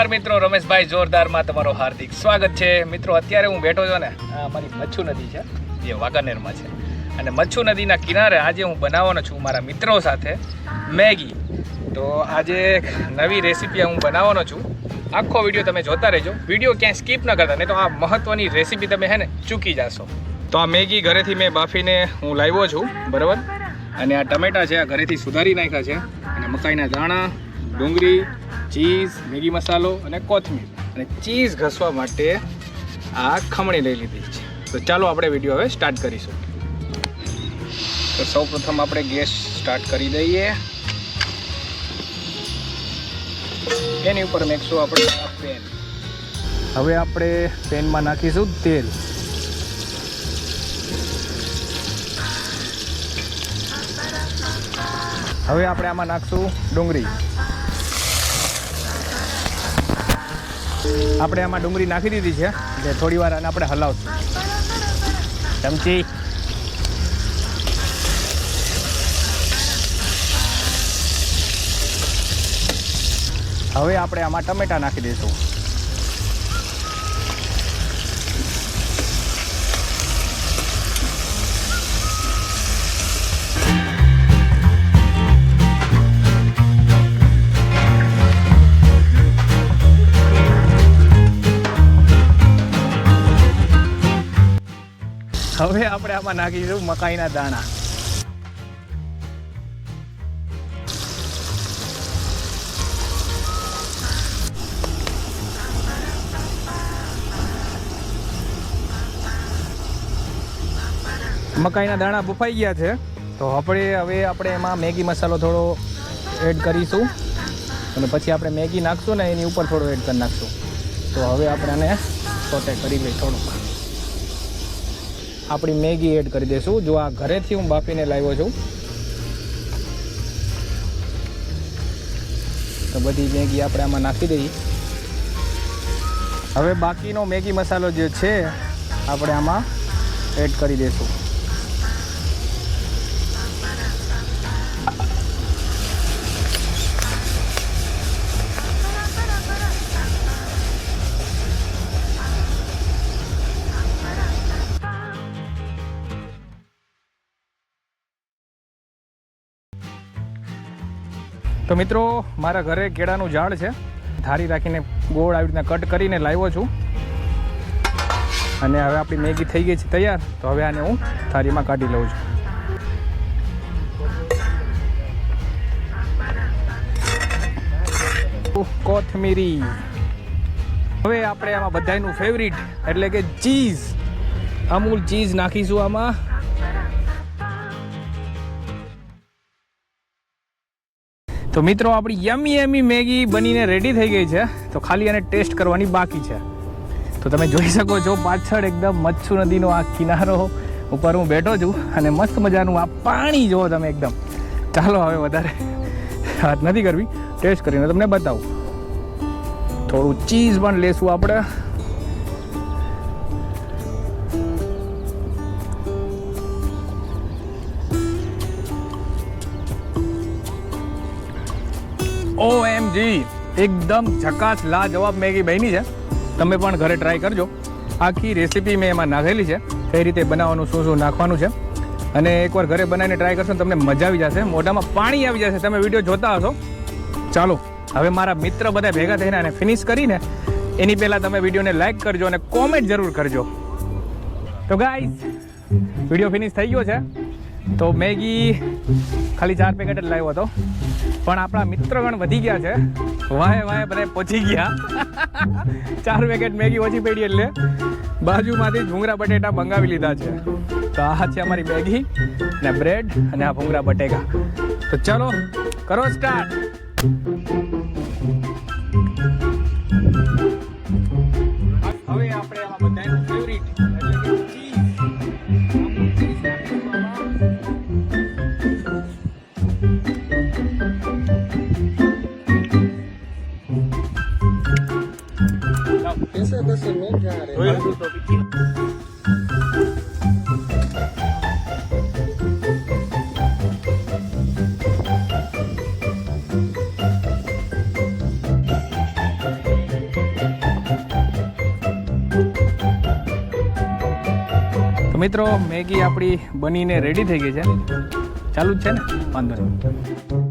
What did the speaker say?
નમસ્કાર મિત્રો, રમેશભાઈ જોરદારમાં તમારો હાર્દિક સ્વાગત છે. મિત્રો અત્યારે હું બેઠો છું ને, આ અમારી મચ્છુ નદી છે જે વાંકાનેરમાં છે, અને મચ્છુ નદીના કિનારે આજે હું બનાવવાનો છું મારા મિત્રો સાથે મેગી. તો આજે એક નવી રેસીપી હું બનાવવાનો છું. આખો વિડીયો તમે જોતા રહેજો, વિડીયો ક્યાંય સ્કીપ ન કરતા, નહીં તો આ મહત્ત્વની રેસીપી તમે હે ને ચૂકી જશો. તો આ મેગી ઘરેથી મેં બાફીને હું લાવ્યો છું, બરાબર. અને આ ટમેટા છે આ ઘરેથી સુધારી નાખ્યા છે, અને મકાઈના દાણા, ડુંગળી, ચીઝ, મેગી મસાલો અને કોથમીર, અને ચીઝ ઘસવા માટે આ ખમણી લઈ લીધી છે. તો ચાલો આપણે વિડીયો હવે સ્ટાર્ટ કરીશું. તો સૌપ્રથમ આપણે ગેસ સ્ટાર્ટ કરી દઈએ. એની ઉપર મેકશું આપણે આ પેન. હવે આપણે પેનમાં નાખીશું તેલ. હવે આપણે આમાં નાખશું ડુંગળી. આપણે આમાં ડુંગળી નાખી દીધી છે, એટલે થોડી વાર આને આપણે હલાવશું. ચમચી. હવે આપણે આમાં ટમેટા નાખી દઈશું. હવે આપણે આમાં નાખીશું મકાઈના દાણા. મકાઈના દાણા બફાઈ ગયા છે, તો હવે આપણે એમાં મેગી મસાલો થોડો એડ કરીશું, અને પછી આપણે મેગી નાખશું ને એની ઉપર થોડો એડ કરી નાખશું. તો હવે આપણે આને સોટે કરી લઈએ થોડુંક. આપણી મેગી એડ કરી દઈશું. જો આ ઘરેથી હું બાફીને લાવ્યો છું, તો બધી મેગી આપણે આમાં નાખી દઈએ. હવે બાકીનો મેગી મસાલો જે છે આપણે આમાં એડ કરી દઈશું. તો મિત્રો, મારા ઘરે કેળાનું ઝાડ છે, ધારી રાખીને ગોળ આવી રીતના કટ કરીને લાવ્યો છું. અને હવે આપણી મેગી થઈ ગઈ છે તૈયાર. તો હવે આને હું થાળીમાં કાઢી લઉં છું. કોથમીરી. હવે આપણે આમાં બધાનું ફેવરિટ એટલે કે ચીઝ, અમૂલ ચીઝ નાખીશું આમાં. તો મિત્રો, આપણી યમી મેગી બનીને રેડી થઈ ગઈ છે. તો ખાલી આને ટેસ્ટ કરવાની બાકી છે. તો તમે જોઈ શકો છો પાછળ એકદમ મચ્છુ નદીનો આ કિનારો ઉપર હું બેઠો છું, અને મસ્ત મજાનું આ પાણી જુઓ તમે એકદમ. ચાલો હવે વધારે વાત નથી કરવી, ટેસ્ટ કરીને તમને બતાવું. થોડું ચીઝ પણ લેશું આપણે. OMG, એકદમ ઝકાસ લાજવાબ મેગી બની છે. તમે પણ ઘરે ટ્રાય કરજો. આખી રેસીપી મેં એમાં નાખેલી છે, કઈ રીતે બનાવવાનું, શું શું નાખવાનું છે. અને એકવાર ઘરે બનાવીને ટ્રાય કરશો તમને મજા આવી જશે, મોઢામાં પાણી આવી જશે. તમે વિડીયો જોતા હશો. ચાલો હવે મારા મિત્ર બધા ભેગા થઈને આને ફિનિશ કરીને એની પહેલાં તમે વિડીયોને લાઇક કરજો અને કોમેન્ટ જરૂર કરજો. તો ગાઈસ, વિડીયો ફિનિશ થઈ ગયો છે. તો મેગી ખાલી 4 પેકેટ જ લાવ્યો હતો, પણ આપણા મિત્રગણ વધી ગયા છે. વાહે બધા પહોંચી ગયા. 4 પેકેટ મેગી ઓછી પડી એટલે બાજુમાંથી ભૂંગળા બટેટા મંગાવી લીધા છે. તો આ છે અમારી મેગી ને બ્રેડ અને આ ભૂંગળા બટેકા. તો ચલો કરો સ્ટાર્ટ. હવે આપણે આમાં બધાનું ફેવરિટ એટલે કે कैसे मिल जा रहे हैं મિત્રો મેગી આપણી બનીને રેડી થઈ ગઈ છે. ચાલુ જ છે ને? વાંધો નહીં.